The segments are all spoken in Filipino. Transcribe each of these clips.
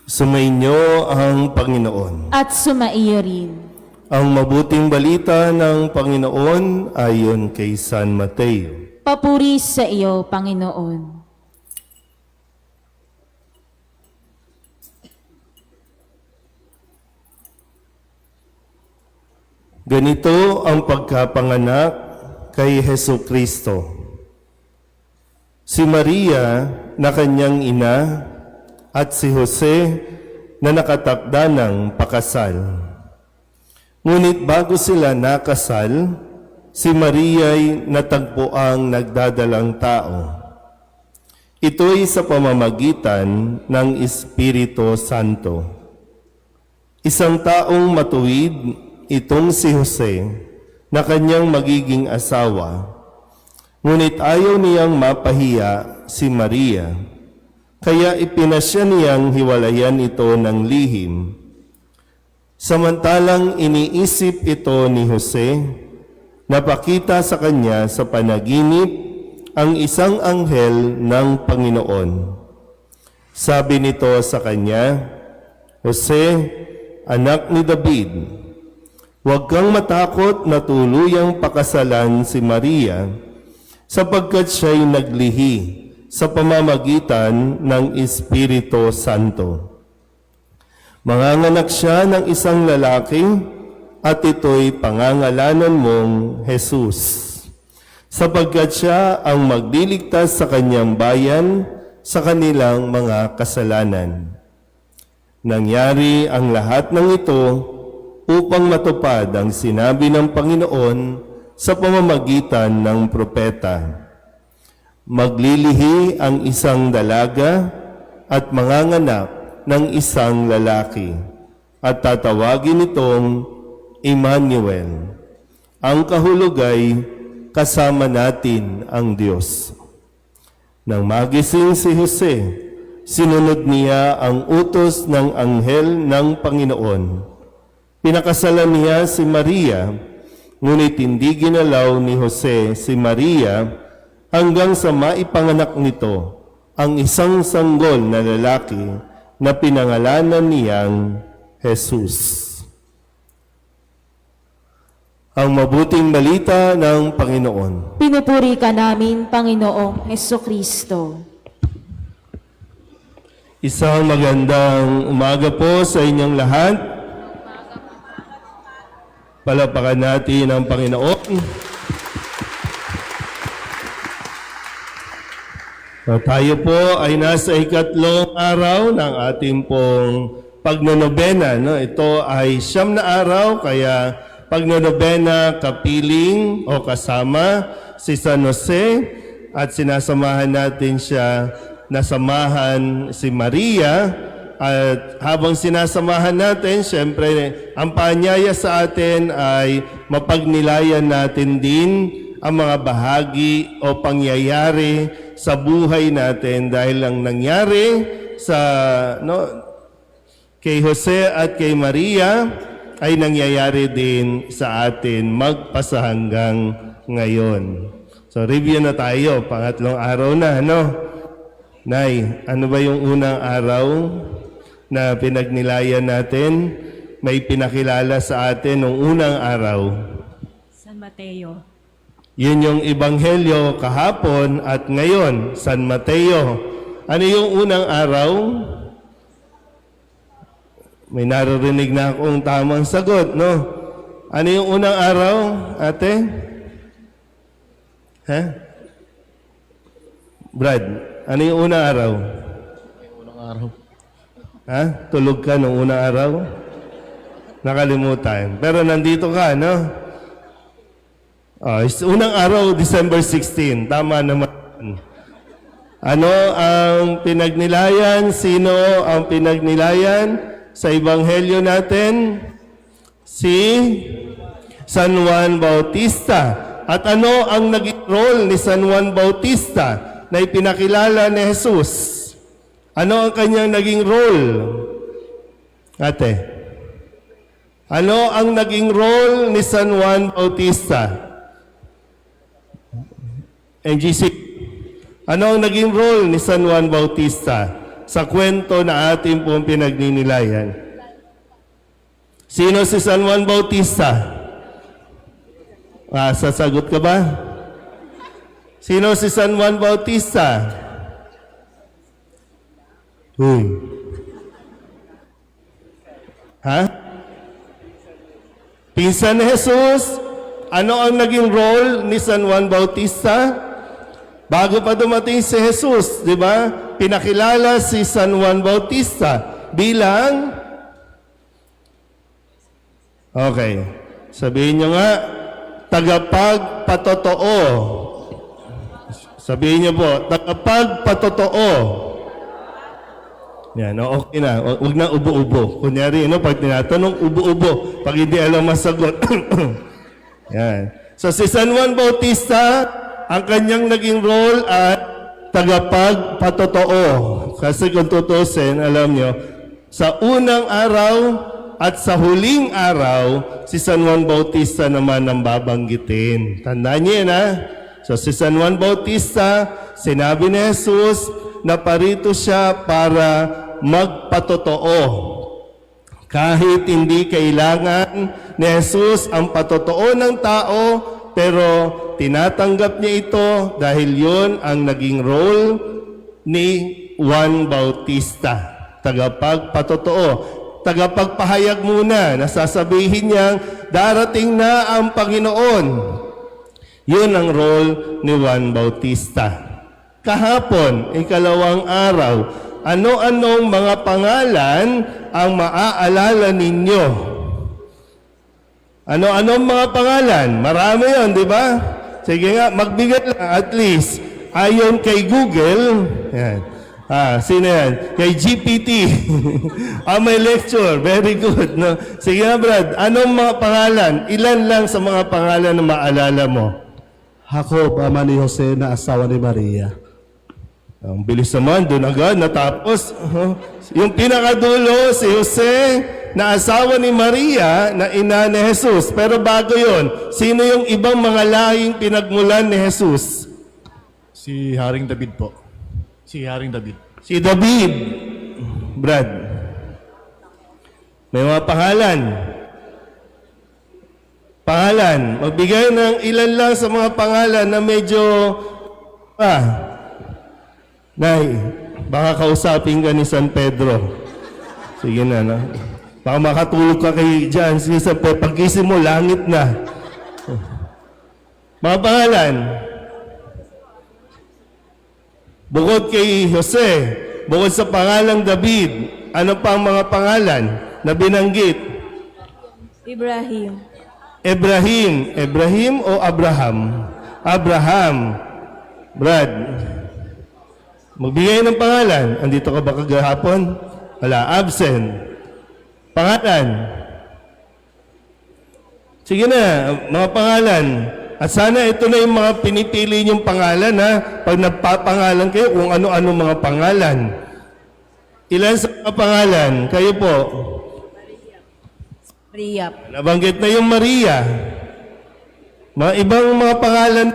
Sumainyo ang Panginoon. At sumaiyo rin. Ang mabuting balita ng Panginoon ayon kay San Mateo. Papuri sa iyo, Panginoon. Ganito ang pagkapanganak kay Hesukristo. Si Maria na kanyang ina at si Jose na nakatakda ng pakasal. Ngunit bago sila nakasal, si Maria'y natagpuang nagdadalang tao. Ito'y sa pamamagitan ng Espiritu Santo. Isang taong matuwid itong si Jose na kanyang magiging asawa, ngunit ayaw niyang mapahiya si Maria, kaya ipinasya niyang hiwalayan ito ng lihim. Samantalang iniisip ito ni Jose, napakita sa kanya sa panaginip ang isang anghel ng Panginoon. Sabi nito sa kanya, "Jose, anak ni David, huwag kang matakot na tuluyang pakasalan si Maria, sapagkat siya'y naglihi sa pamamagitan ng Espiritu Santo. Manganganak siya ng isang lalaki at ito'y pangangalanan mong Jesus, sapagkat siya ang magliligtas sa kanyang bayan sa kanilang mga kasalanan." Nangyari ang lahat ng ito upang matupad ang sinabi ng Panginoon sa pamamagitan ng propeta. Maglilihi ang isang dalaga at manganganak ng isang lalaki, at tatawagin itong Emmanuel. Ang kahulugay, kasama natin ang Diyos. Nang magising si Jose, sinunod niya ang utos ng anghel ng Panginoon. Pinakasalan niya si Maria, ngunit hindi ginalaw ni Jose si Maria hanggang sa maipanganak nito ang isang sanggol na lalaki na pinangalanan niyang Jesus. Ang mabuting balita ng Panginoon. Pinupuri ka namin, Panginoong Hesukristo. Isang magandang umaga po sa inyong lahat. Palapakan natin ang Panginoon. Tayo po ay nasa ikatlong araw ng ating pong pagnonobena. No? Ito ay 9 na araw, kaya pagnonobena kapiling o kasama si San Jose, at sinasamahan natin siya, nasamahan si Maria. At habang sinasamahan natin, siyempre ang paanyaya sa atin ay mapagnilayan natin din ang mga bahagi o pangyayari sa buhay natin, dahil ang nangyari sa kay Jose at kay Maria ay nangyayari din sa atin magpasa hanggang ngayon. So review na tayo, pangatlong araw na, Nay, ano ba yung unang araw na pinagnilayan natin? May pinakilala sa atin nung unang araw. San Mateo. Yun yung ebanghelyo kahapon at ngayon, San Mateo. Ano yung unang araw? May naririnig na akong tamang sagot, no? Ano yung unang araw, ate? Ha? Brad, ano yung unang araw? Unang araw. Ha? Tulog ka nung unang araw? Nakalimutan. Pero nandito ka, no? Unang araw, December 16. Tama naman. Ano ang pinagnilayan? Sino ang pinagnilayan sa ebanghelyo natin? Si San Juan Bautista. At ano ang naging role ni San Juan Bautista na ipinakilala ni Jesus? Ano ang kanyang naging role? Ate, ano ang naging role ni San Juan Bautista? NGC, ano ang naging role ni San Juan Bautista sa kwento na ating pong pinagninilayan. Sino si San Juan Bautista? Sasagot ka ba? Sino si San Juan Bautista? Ha? Pinsan ni Jesus? Ano ang naging role ni San Juan Bautista? Bago pa dumating si Jesus, di ba? Pinakilala si San Juan Bautista bilang... Okay. Sabihin nyo nga, tagapagpatotoo. Sabihin niyo po, tagapagpatotoo. Yan, okay na. Huwag na ubo-ubo. Kunyari, pag tinatanong, ubo-ubo. Pag hindi alam masagot. Yan. So, si San Juan Bautista, ang kanyang naging role at tagapagpatotoo. Kasi kung tutusin, alam nyo, sa unang araw at sa huling araw, si San Juan Bautista naman ang babanggitin. Tandaan niyo yan, ha? So, si San Juan Bautista, sinabi ni Jesus na parito siya para magpatotoo. Kahit hindi kailangan ni Jesus ang patotoo ng tao, pero tinatanggap niya ito dahil yun ang naging role ni Juan Bautista. Tagapagpatotoo. Tagapagpahayag muna, nasasabihin niyang darating na ang Panginoon. Yun ang role ni Juan Bautista. Kahapon, ikalawang araw, ano-anong mga pangalan ang maaalala ninyo? Ano-anong mga pangalan? Marami yun, di ba? Sige nga, magbigay lang at least. Ayon kay Google, yan. Sino yan? Kay GPT. May lecture. Very good. No? Sige nga, Brad. Anong mga pangalan? Ilan lang sa mga pangalan na maalala mo? Jacob, ama ni Jose na asawa ni Maria. Ang bilis naman, doon agad, natapos. Yung pinakadulo, si Jose, na asawa ni Maria, na ina ni Jesus. Pero bago yon, sino yung ibang mga lahing pinagmulan ni Jesus? Si Haring David po. Si Haring David. Si David. Brad. May mga pangalan. Pangalan. Magbigay ng ilan lang sa mga pangalan na medyo... Nay, baka kausapin ka ni San Pedro. Sige na, no? Baka makatulog ka kay Jan. Sige, San Pedro. Pagkising mo, langit na. Mga pangalan. Bukod kay Jose, bukod sa pangalang David, ano pa ang mga pangalan na binanggit? Ibrahim. Ibrahim. Ibrahim o Abraham? Abraham. Brad, magbigay ng pangalan. Andito ka ba kagahapon? Wala, absent. Pangalan. Sige na, mga pangalan. At sana ito na yung mga pinipili niyong pangalan, ha? Pag nagpapangalan kayo, kung ano-ano mga pangalan. Ilan sa mga pangalan? Kayo po. Maria. Nabanggit na yung Maria. Mga ibang mga pangalan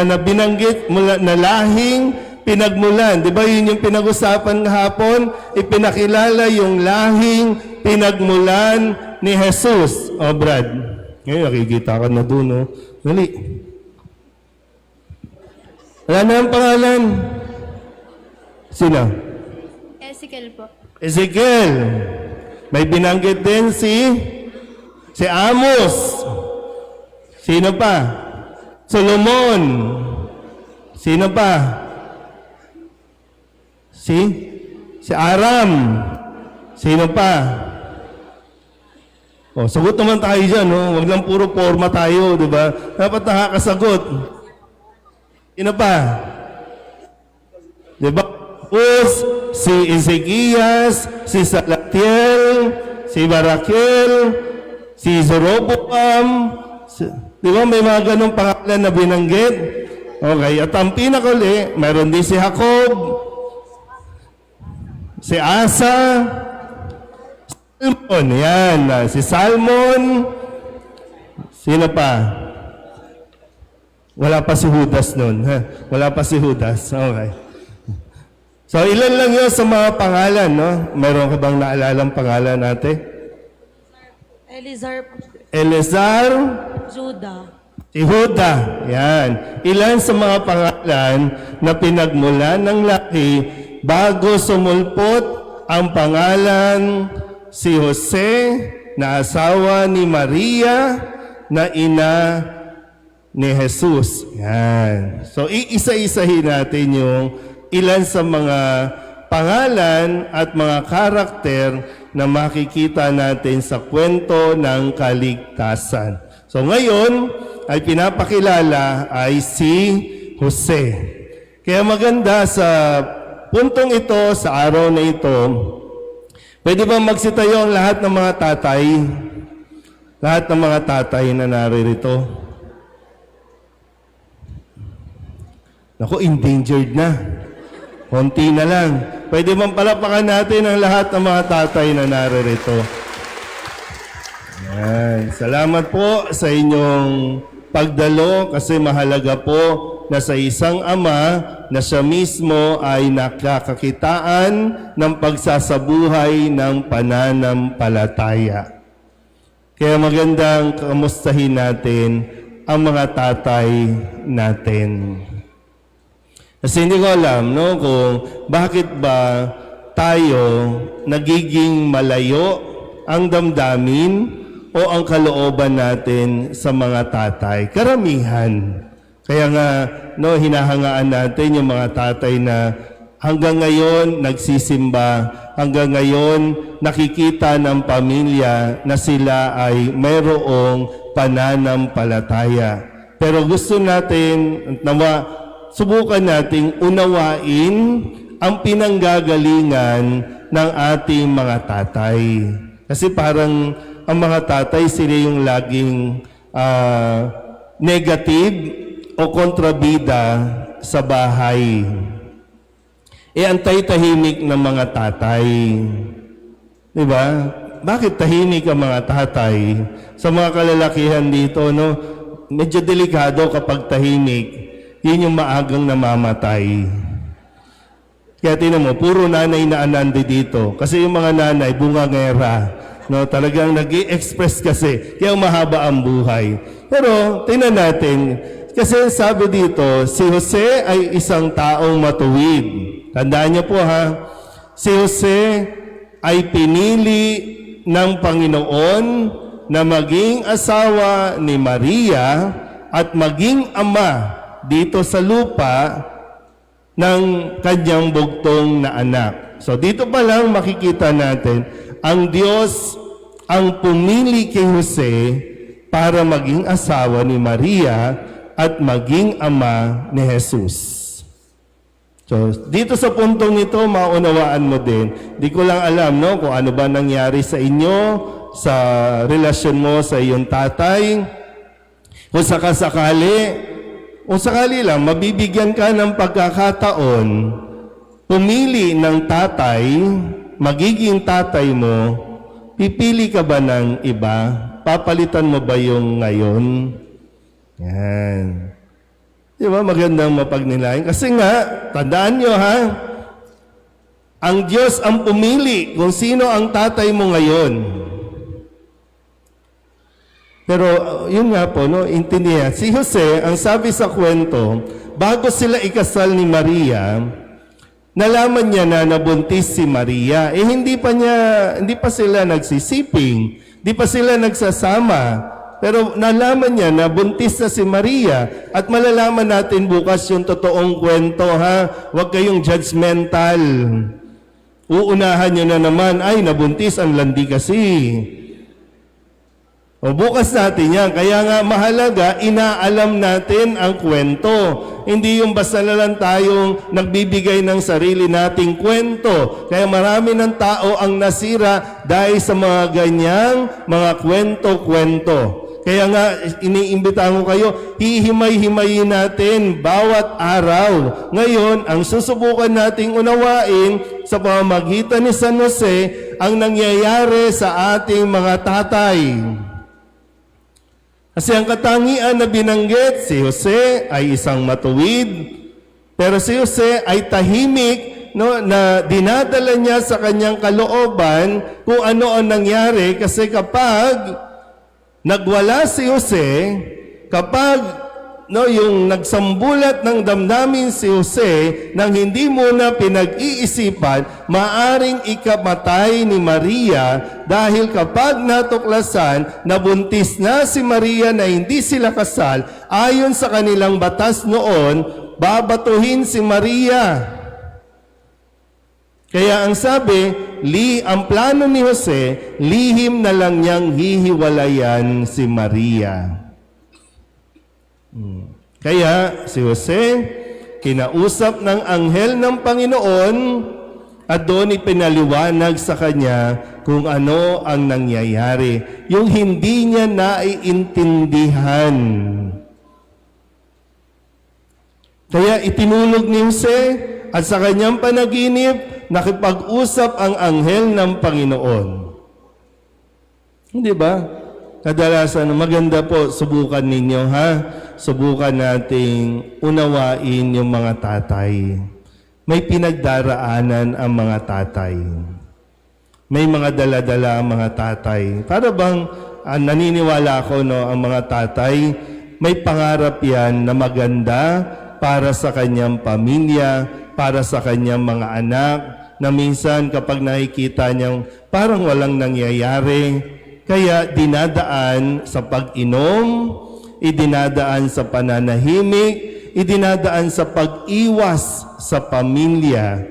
na binanggit mula, na lahing pinagmulan. Di ba yun yung pinag-usapan kahapon? Ipinakilala yung lahing pinagmulan ni Jesus. O, Brad. Ngayon, nakikita ka na doon, no? Dali. Wala na ang pangalan. Sino? Ezekiel po. Ezekiel. May binanggit din si Amos. Sino pa? Solomon. Sino pa? Si Aram. Sino pa? Sagot naman tayo dyan, no? Huwag lang puro forma tayo, di ba? Dapat nakakasagot. Sino pa? Di ba? Si Ezekias, si Salatiel, si Barakel, si Zoroboam. Di ba may mga ganong pangalan na binanggit? Okay, at ang pinakuli, mayroon din si Jacob, si Asa, Salmon, yan. Si Salmon. Sino pa? Wala pa si Judas nun. Ha? Wala pa si Judas. Okay. So, ilan lang yun sa mga pangalan, no? Meron ka bang naalalang pangalan natin? Elizar Elezar, Judah. si Huda. Yan. Ilan sa mga pangalan na pinagmulan ng laki bago sumulpot ang pangalan si Jose na asawa ni Maria na ina ni Jesus. Yan. So, iisa-isahin natin yung ilan sa mga pangalan at mga karakter na makikita natin sa kwento ng kaligtasan. So ngayon, ay pinapakilala ay si Jose. Kaya maganda sa puntong ito, sa araw na ito, pwede ba magsitayo ang lahat ng mga tatay? Lahat ng mga tatay na naririto. Naku, endangered na. Konti na lang. Pwede bang palapakan natin ang lahat ng mga tatay na naririto? Yan. Salamat po sa inyong pagdalo kasi mahalaga po na sa isang ama na siya mismo ay nakakakitaan ng pagsasabuhay ng pananampalataya. Kaya magandang kamustahin natin ang mga tatay natin. Kasi hindi ko alam, no, kung bakit ba tayo nagiging malayo ang damdamin o ang kalooban natin sa mga tatay. Karamihan. Kaya nga, no, hinahangaan natin yung mga tatay na hanggang ngayon nagsisimba, hanggang ngayon nakikita ng pamilya na sila ay mayroong pananampalataya. Pero gusto natin, subukan nating unawain ang pinanggagalingan ng ating mga tatay. Kasi parang ang mga tatay, sila yung laging negative o kontrabida sa bahay. Antay-tahimik ng mga tatay. Diba? Bakit tahimik ang mga tatay? Sa mga kalalakihan dito, no, medyo delikado kapag tahimik. Yun yung maagang namamatay. Kaya tinan mo, puro nanay na anandi dito. Kasi yung mga nanay, bungangera. No, talagang nag-i-express kasi. Kaya mahaba ang buhay. Pero, tinan natin. Kasi sabi dito, si Jose ay isang taong matuwid. Tandaan niyo po ha. Si Jose ay pinili ng Panginoon na maging asawa ni Maria at maging ama dito sa lupa ng kanyang bugtong na anak. So dito pa lang makikita natin, ang Diyos ang pumili kay Jose para maging asawa ni Maria at maging ama ni Jesus. So dito sa puntong ito, maunawaan mo din. Di ko lang alam, no, kung ano ba nangyari sa inyo, sa relasyon mo sa iyong tatay. Kung sakali lang, mabibigyan ka ng pagkakataon, pumili ng tatay, magiging tatay mo, pipili ka ba ng iba? Papalitan mo ba yung ngayon? Yan. Di ba magandang mapagnilayan? Kasi nga, tandaan nyo ha, ang Diyos ang pumili kung sino ang tatay mo ngayon. Pero yun nga po, no, intindihan. Si Jose, ang sabi sa kwento, bago sila ikasal ni Maria, nalaman niya na nabuntis si Maria. Hindi pa sila nagsisiping, hindi pa sila nagsasama. Pero nalaman niya na buntis na si Maria. At malalaman natin bukas yung totoong kwento, ha? Huwag kayong judgmental. Uunahan niyo na naman, ay nabuntis ang landi kasi. O bukas natin yan. Kaya nga mahalaga, inaalam natin ang kwento. Hindi yung basta na lang tayong nagbibigay ng sarili nating kwento. Kaya marami ng tao ang nasira dahil sa mga ganyang mga kwento-kwento. Kaya nga, iniimbitahan ko kayo, hihimay-himayin natin bawat araw. Ngayon, ang susubukan nating unawain sa pamamagitan ni San Jose, ang nangyayari sa ating mga tatay. Kasi ang katangian na binanggit, si Jose ay isang matuwid, pero si Jose ay tahimik no, na dinadala niya sa kanyang kalooban kung ano ang nangyari kasi kapag nagwala si Jose, kapag no, yung nagsambulat ng damdamin si Jose nang hindi muna pinag-iisipan, maaring ikamatay ni Maria dahil kapag natuklasan na buntis na si Maria na hindi sila kasal, ayon sa kanilang batas noon, babatuhin si Maria. Kaya ang sabi, ang plano ni Jose, lihim na lang niyang hihiwalayan si Maria. Kaya si Jose, kinausap ng anghel ng Panginoon at doon ipinaliwanag sa kanya kung ano ang nangyayari. Yung hindi niya naiintindihan. Kaya itinulog ni Jose at sa kanyang panaginip, nakipag-usap ang anghel ng Panginoon. Hindi ba? Kadalasan, maganda po, subukan ninyo ha. Subukan nating unawain yung mga tatay. May pinagdaraanan ang mga tatay. May mga dala-dala ang mga tatay. Para bang, naniniwala ako, no, ang mga tatay, may pangarap yan na maganda para sa kanyang pamilya, para sa kanyang mga anak, na minsan kapag nakikita niyang parang walang nangyayari, kaya dinadaan sa pag-inom, idinadaan sa pananahimik, idinadaan sa pag-iwas sa pamilya.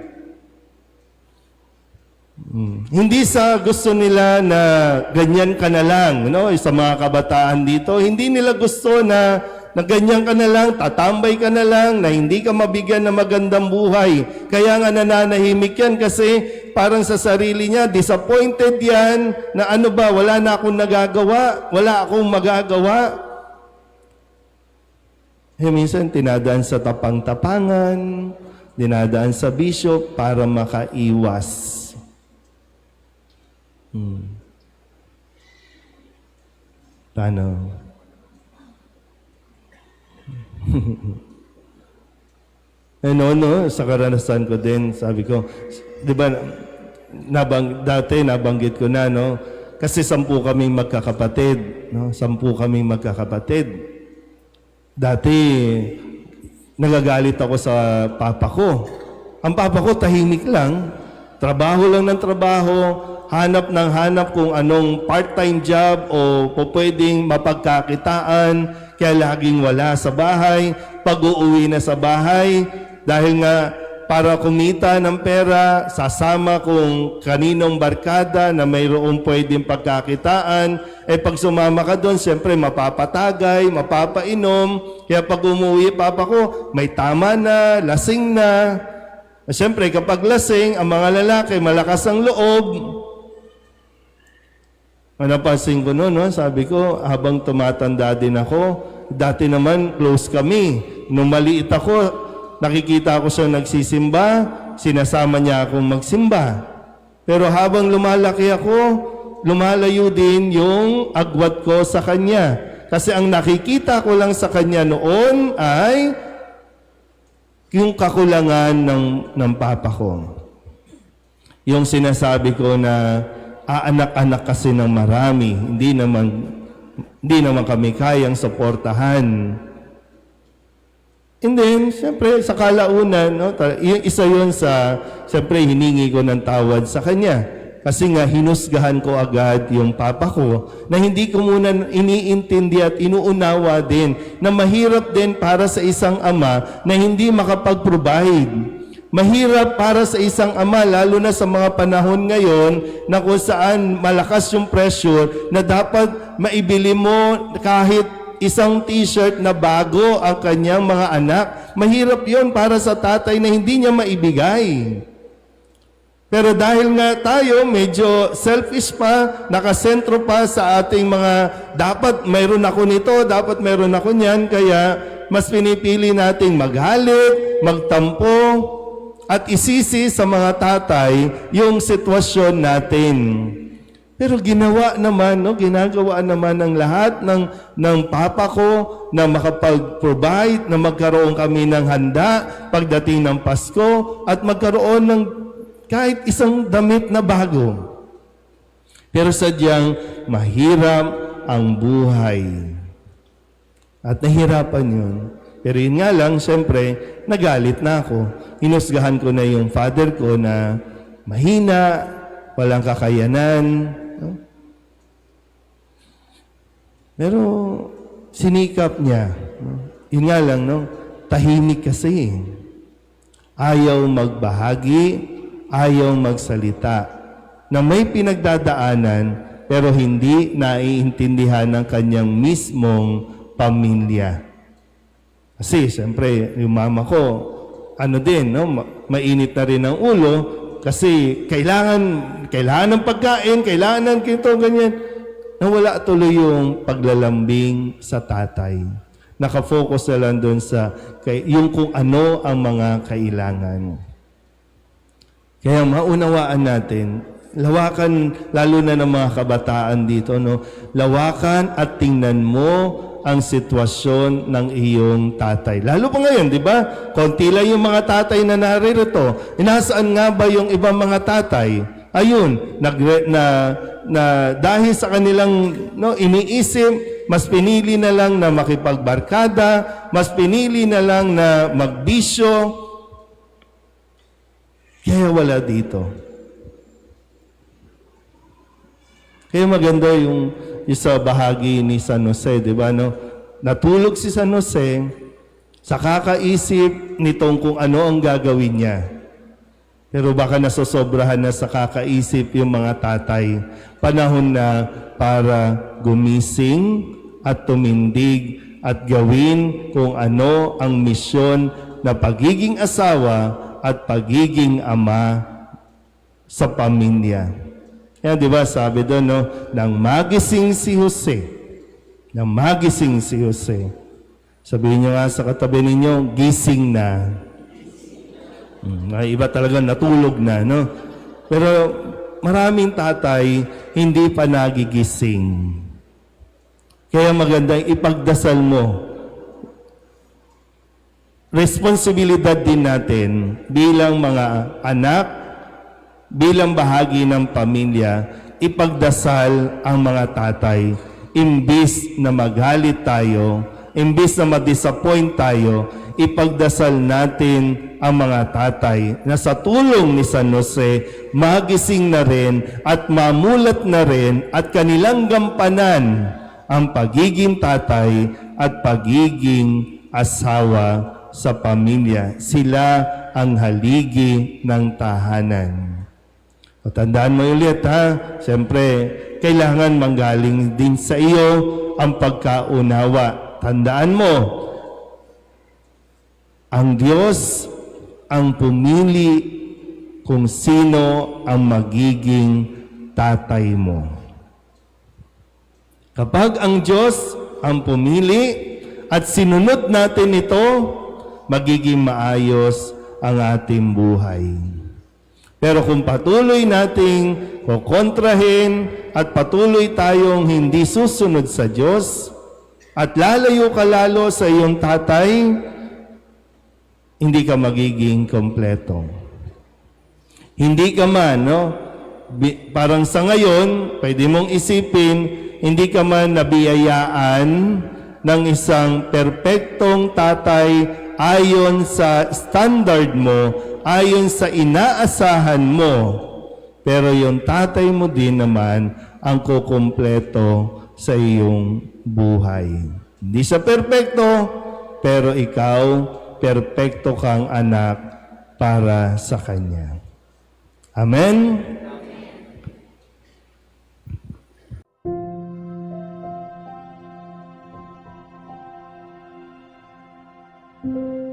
Hindi sa gusto nila na ganyan ka na lang, no? Sa mga kabataan dito, hindi nila gusto na ganyan ka na lang, tatambay ka na lang, na hindi ka mabigyan ng magandang buhay. Kaya nga nananahimik yan kasi parang sa sarili niya, disappointed yan, na ano ba, wala na akong nagagawa, wala akong magagawa. Minsan tinadaan sa tapang-tapangan, dinadaan sa bisyo para makaiwas. Paano? no, sa karanasan ko din, sabi ko, di ba, dati nabanggit ko na, no, kasi 10 kaming magkakapatid, no, 10 kaming magkakapatid. Dati, nagagalit ako sa papa ko. Ang papa ko, tahimik lang, trabaho lang ng trabaho, hanap ng hanap kung anong part-time job o pwedeng mapagkakitaan, kaya laging wala sa bahay. Pag-uuwi na sa bahay, dahil nga para kumita ng pera, sasama kung kaninong barkada na mayroong pwedeng pagkakitaan. Pag sumama ka doon, siyempre mapapatagay, mapapainom. Kaya pag umuwi, papa ko, may tama na, lasing na. Siyempre, kapag lasing, ang mga lalaki, malakas ang loob. Napansin ko noon, no? Sabi ko, habang tumatanda din ako, dati naman close kami. Nung maliit ako, nakikita ko siya nagsisimba, sinasama niya akong magsimba. Pero habang lumalaki ako, lumalayo din yung agwat ko sa kanya. Kasi ang nakikita ko lang sa kanya noon ay yung kakulangan ng papa ko. Yung sinasabi ko na anak-anak kasi ng marami, hindi naman kami kayang suportahan. And then, siyempre, sa kalaunan, no, isa yun sa, siyempre, hiningi ko ng tawad sa kanya. Kasi nga, hinusgahan ko agad yung papa ko na hindi ko muna iniintindi at inuunawa din na mahirap din para sa isang ama na hindi makapag-provide. Mahirap para sa isang ama, lalo na sa mga panahon ngayon na kung saan malakas yung pressure na dapat maibili mo kahit isang t-shirt na bago ang kanyang mga anak. Mahirap yon para sa tatay na hindi niya maibigay. Pero dahil nga tayo medyo selfish pa, nakasentro pa sa ating mga dapat mayroon ako nito, dapat mayroon ako niyan, kaya mas pinipili nating maghalit, magtampo, at isisi sa mga tatay yung sitwasyon natin. Pero ginagawa naman ng lahat ng papa ko na makapag-provide, na magkaroon kami ng handa pagdating ng Pasko at magkaroon ng kahit isang damit na bago. Pero sadyang mahirap ang buhay. At nahirapan yun. Pero yun nga lang, siyempre, nagalit na ako. Hinusgahan ko na yung father ko na mahina, walang kakayanan. No? Pero sinikap niya. No? Yun nga lang, no? Tahimik kasi. Ayaw magbahagi, ayaw magsalita. Na may pinagdadaanan, pero hindi naiintindihan ng kanyang mismong pamilya. Kasi, siyempre, yung mama ko, mainit na rin ang ulo, kasi kailangan ng pagkain, kailangan ng kito, ganyan. Nawala tuloy yung paglalambing sa tatay. Nakafocus na lang doon sa yung kung ano ang mga kailangan. Kaya maunawaan natin, lawakan, lalo na ng mga kabataan dito, no? Lawakan at tingnan mo ang sitwasyon ng iyong tatay. Lalo pa ngayon, di ba? Konti lang yung mga tatay na naririto. Inasaan nga ba yung ibang mga tatay? Ayun, dahil sa kanilang iniisip, mas pinili na lang na makipagbarkada, mas pinili na lang na magbisyo. Kaya wala dito. Kaya maganda yung sa bahagi ni San Jose, di ba? No? Natulog si San Jose sa kakaisip nitong kung ano ang gagawin niya. Pero baka nasosobrahan na sa kakaisip yung mga tatay. Panahon na para gumising at tumindig at gawin kung ano ang misyon na pagiging asawa at pagiging ama sa pamilya. Yan, di ba, sabi doon, no, nang magising si Jose. Sabihin nyo nga sa katabi ninyo, gising na. Iba talaga natulog na, no? Pero maraming tatay hindi pa nagigising. Kaya magandang ipagdasal mo. Responsibilidad din natin bilang mga anak, bilang bahagi ng pamilya, ipagdasal ang mga tatay. Imbis na magalit tayo, imbis na ma-disappoint tayo, ipagdasal natin ang mga tatay na sa tulong ni San Jose, magising na rin at mamulat na rin at kanilang gampanan ang pagiging tatay at pagiging asawa sa pamilya. Sila ang haligi ng tahanan. O, tandaan mo ulit, ha? Siyempre, kailangan manggaling din sa iyo ang pagkaunawa. Tandaan mo, ang Diyos ang pumili kung sino ang magiging tatay mo. Kapag ang Diyos ang pumili at sinunod natin ito, magiging maayos ang ating buhay. Pero kung patuloy nating kukontrahin at patuloy tayong hindi susunod sa Diyos at lalayo ka lalo sa iyong tatay, hindi ka magiging kompleto. Hindi ka man, no? Parang sa ngayon, pwede mong isipin, hindi ka man nabiyayaan ng isang perpektong tatay ayon sa standard mo, ayon sa inaasahan mo. Pero yung tatay mo din naman ang kukumpleto sa iyong buhay. Hindi siya perpekto, pero ikaw, perpekto kang anak para sa Kanya. Amen? Amen.